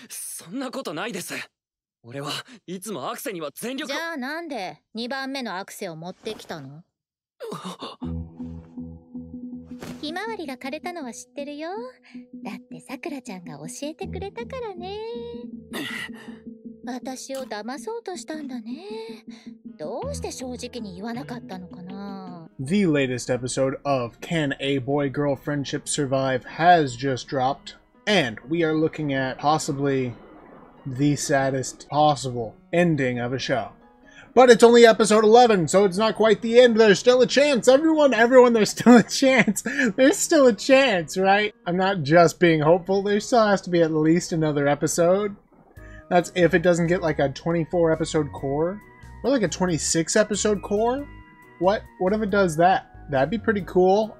そんなことないです。俺はいつもアクセには全力を。じゃあなんで2番目のアクセを持ってきたの？ひまわりが枯れたのは知ってるよ。だってさくらちゃんが教えてくれたからね。私を騙そうとしたんだね。どうして正直に言わなかったのかな。 The latest episode of Can a Boy-Girl Friendship Survive has just dropped, and we are looking at possibly the saddest possible ending of a show. But it's only episode 11, so it's not quite the end. There's still a chance. Everyone, there's still a chance. There's still a chance, right? I'm not just being hopeful. There still has to be at least another episode. That's if it doesn't get like a 24 episode core. Or like a 26 episode core. What if it does that? That'd be pretty cool.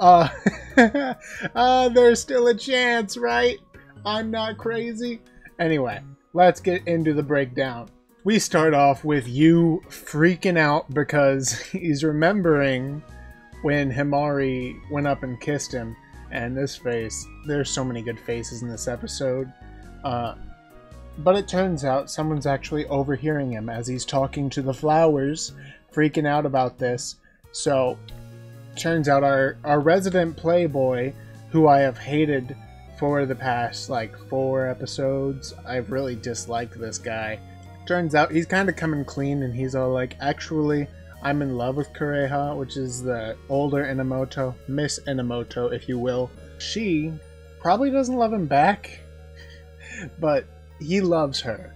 There's still a chance, right? I'm not crazy. Anyway, let's get into the breakdown. We start off with Yu freaking out because he's remembering when Himari went up and kissed him. And this face, there's so many good faces in this episode. But it turns out someone's actually overhearing him as he's talking to the flowers, freaking out about this. So, turns out our resident playboy, who I have hated for the past, like, 4 episodes, I've really disliked this guy. Turns out he's kind of coming clean, and he's all like, actually, I'm in love with Kureha, which is the older Inamoto, Miss Inamoto, if you will. She probably doesn't love him back, but he loves her.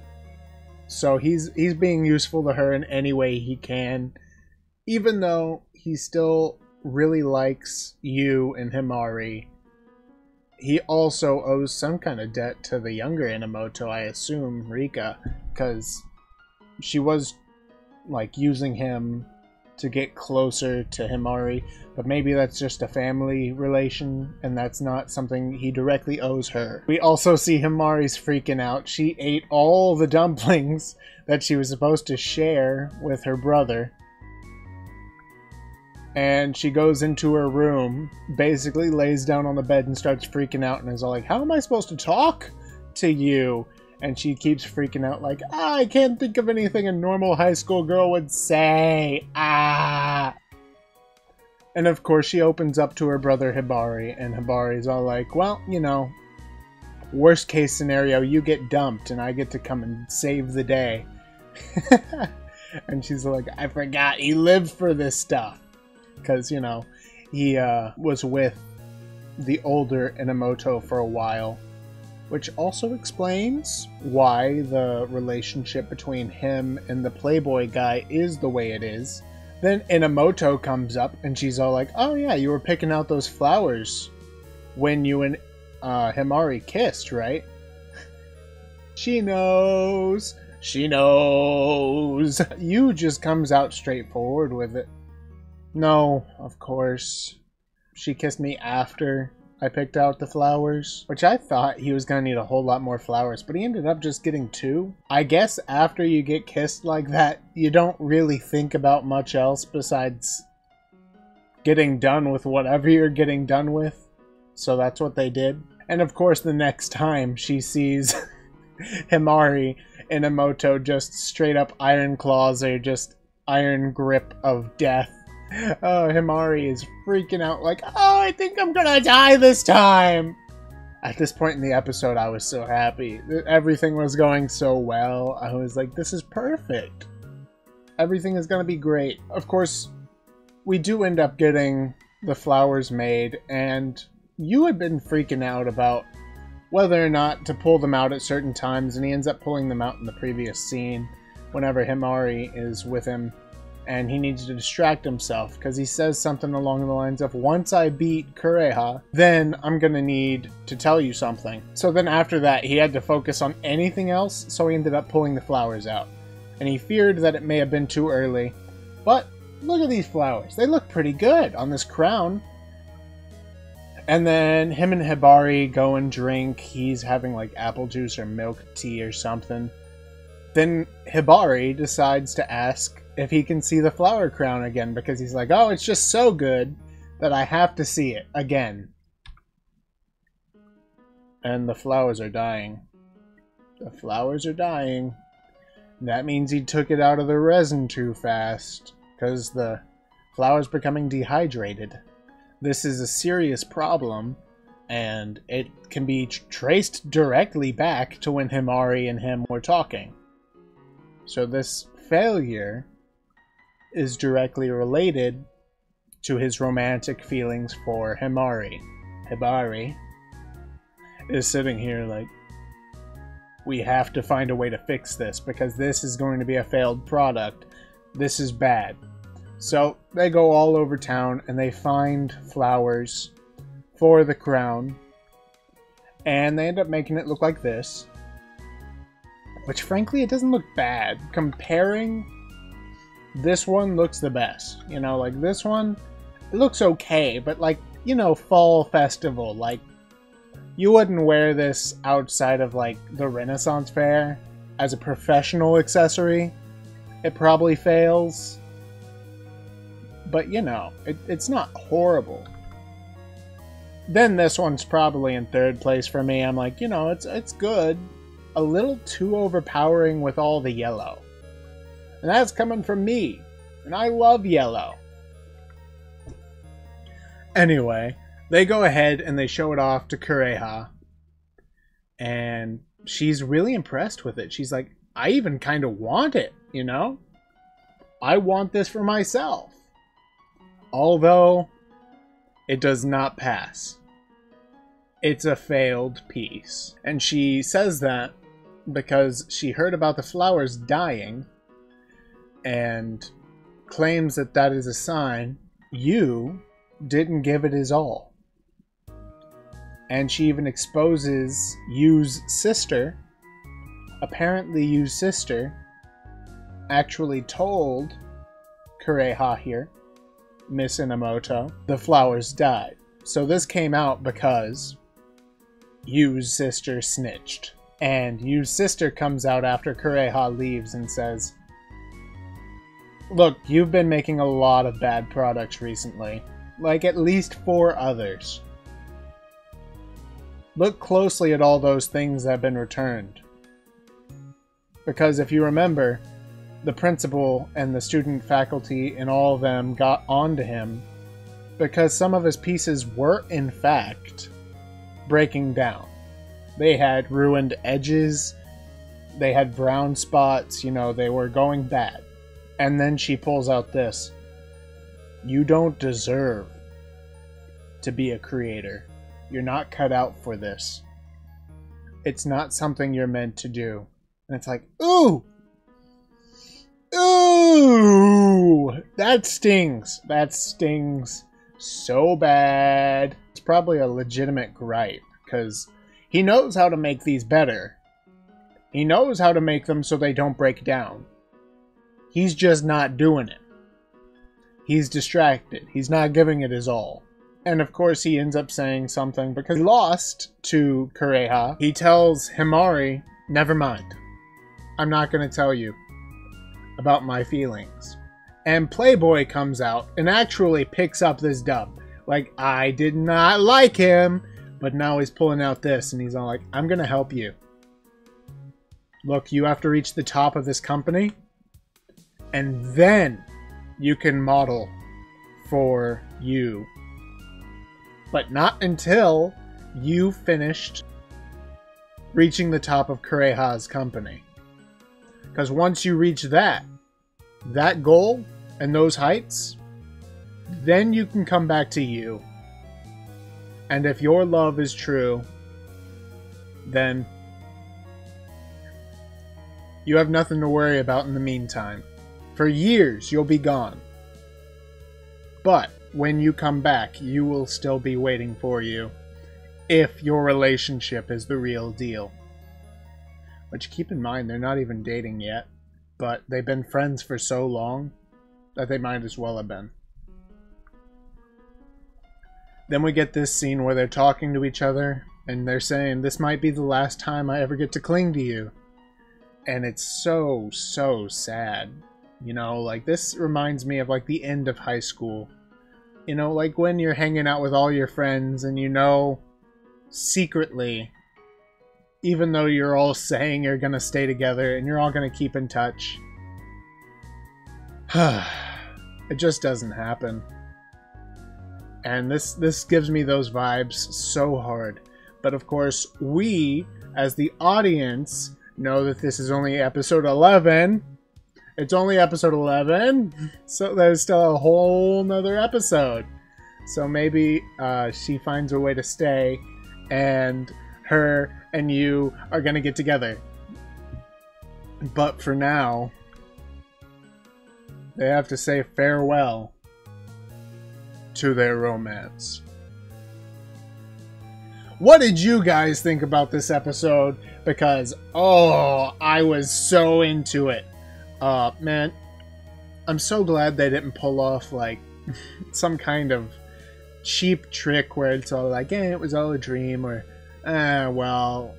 So he's being useful to her in any way he can, even though he still really likes Yu and Himari. He also owes some kind of debt to the younger Inamoto, I assume, Rika, because she was, like, using him to get closer to Himari, but maybe that's just a family relation, and that's not something he directly owes her. We also see Himari's freaking out. She ate all the dumplings that she was supposed to share with her brother. And she goes into her room, basically lays down on the bed and starts freaking out and is all like, how am I supposed to talk to you? And she keeps freaking out like, I can't think of anything a normal high school girl would say. And of course she opens up to her brother Hibari, and Hibari's all like, well, you know, worst case scenario, you get dumped and I get to come and save the day. And she's like, I forgot he lived for this stuff. Because, you know, he was with the older Inamoto for a while. Which also explains why the relationship between him and the Playboy guy is the way it is. Then Inamoto comes up and she's all like, oh yeah, you were picking out those flowers when you and Himari kissed, right? She knows. She knows. Yu just comes out straightforward with it. No, of course. She kissed me after I picked out the flowers, which I thought he was going to need a whole lot more flowers, but he ended up just getting 2. I guess after you get kissed like that, you don't really think about much else besides getting done with whatever you're getting done with. So that's what they did. And of course, the next time she sees Himari, Inamoto just straight up iron claws or just iron grip of death. Oh, Himari is freaking out like, oh, I think I'm gonna die this time! At this point in the episode, I was so happy. Everything was going so well. I was like, this is perfect. Everything is gonna be great. Of course, we do end up getting the flowers made, and you had been freaking out about whether or not to pull them out at certain times, and he ends up pulling them out in the previous scene whenever Himari is with him. And he needs to distract himself because he says something along the lines of, once I beat Kureha, then I'm gonna need to tell you something. So then after that, he had to focus on anything else, so he ended up pulling the flowers out. And he feared that it may have been too early. But look at these flowers. They look pretty good on this crown. And then him and Hibari go and drink. He's having like apple juice or milk tea or something. Then Hibari decides to ask if he can see the flower crown again, because he's like, oh, it's just so good that I have to see it again. And the flowers are dying. The flowers are dying. That means he took it out of the resin too fast, because the flower's becoming dehydrated. This is a serious problem, and it can be traced directly back to when Himari and him were talking. So this failure is directly related to his romantic feelings for Himari. Himari is sitting here like, we have to find a way to fix this because this is going to be a failed product. This is bad. So they go all over town and they find flowers for the crown, and they end up making it look like this, which frankly it doesn't look bad. Comparing, this one looks the best. You know, like this one, it looks okay, but like, you know, fall festival, like you wouldn't wear this outside of like the Renaissance Fair as a professional accessory. It probably fails, but you know, it's not horrible. Then this one's probably in third place for me. I'm like, you know, it's good. A little too overpowering with all the yellow. And that's coming from me. And I love yellow. Anyway, they go ahead and they show it off to Kureha. And she's really impressed with it. She's like, I even kind of want it, you know? I want this for myself. Although it does not pass. It's a failed piece. And she says that because she heard about the flowers dying and claims that that is a sign Yu didn't give it his all. And she even exposes Yu's sister. Apparently Yu's sister actually told Kureha here, Miss Inamoto, the flowers died. So this came out because Yu's sister snitched. And Yu's sister comes out after Kureha leaves and says, look, you've been making a lot of bad products recently. Like at least 4 others. Look closely at all those things that have been returned. Because if you remember, the principal and the student faculty and all of them got onto him because some of his pieces were, in fact, breaking down. They had ruined edges, they had brown spots, you know, they were going bad. And then she pulls out this. You don't deserve to be a creator. You're not cut out for this. It's not something you're meant to do. And it's like, ooh! Ooh! That stings. That stings so bad. It's probably a legitimate gripe, because he knows how to make these better. He knows how to make them so they don't break down. He's just not doing it. He's distracted. He's not giving it his all. And of course he ends up saying something because he lost to Kureha. He tells Himari, never mind. I'm not going to tell you about my feelings. And Playboy comes out and actually picks up this dub. Like, I did not like him, but now he's pulling out this and he's all like, I'm going to help you. Look, you have to reach the top of this company and then you can model for Yu. But not until you finished reaching the top of Kureha's company. Because once you reach that goal and those heights, then you can come back to Yu. And if your love is true, then you have nothing to worry about in the meantime. For years, you'll be gone. But when you come back, you will still be waiting for you. If your relationship is the real deal. Which, keep in mind, they're not even dating yet. But they've been friends for so long that they might as well have been. Then we get this scene where they're talking to each other. And they're saying, this might be the last time I ever get to cling to you. And it's so, so sad. You know, like, this reminds me of, like, the end of high school. You know, like when you're hanging out with all your friends and you know, secretly, even though you're all saying you're gonna stay together and you're all gonna keep in touch. It just doesn't happen. And this gives me those vibes so hard. But of course, we, as the audience, know that this is only episode 11. It's only episode 11, so there's still a whole nother episode. So maybe she finds a way to stay, and her and you are gonna get together. But for now, they have to say farewell to their romance. What did you guys think about this episode? Because, oh, I was so into it. Man, I'm so glad they didn't pull off, like, some kind of cheap trick where it's all like, it was all a dream, or, well,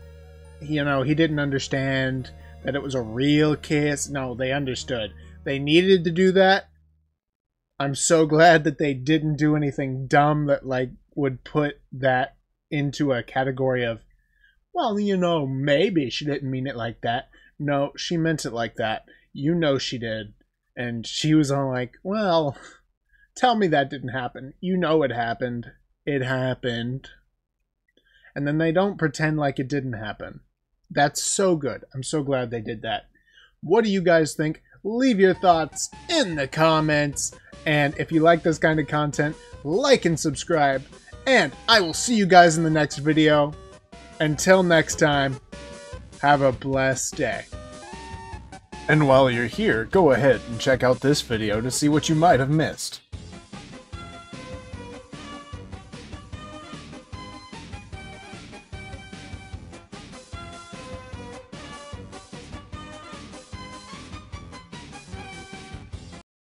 you know, he didn't understand that it was a real kiss. No, they understood. They needed to do that. I'm so glad that they didn't do anything dumb that, like, would put that into a category of, well, you know, maybe she didn't mean it like that. No, she meant it like that. You know she did. And she was all like, well, tell me that didn't happen. You know it happened. It happened. And then they don't pretend like it didn't happen. That's so good. I'm so glad they did that. What do you guys think? Leave your thoughts in the comments. And if you like this kind of content, like and subscribe. And I will see you guys in the next video. Until next time, have a blessed day. And while you're here, go ahead and check out this video to see what you might have missed.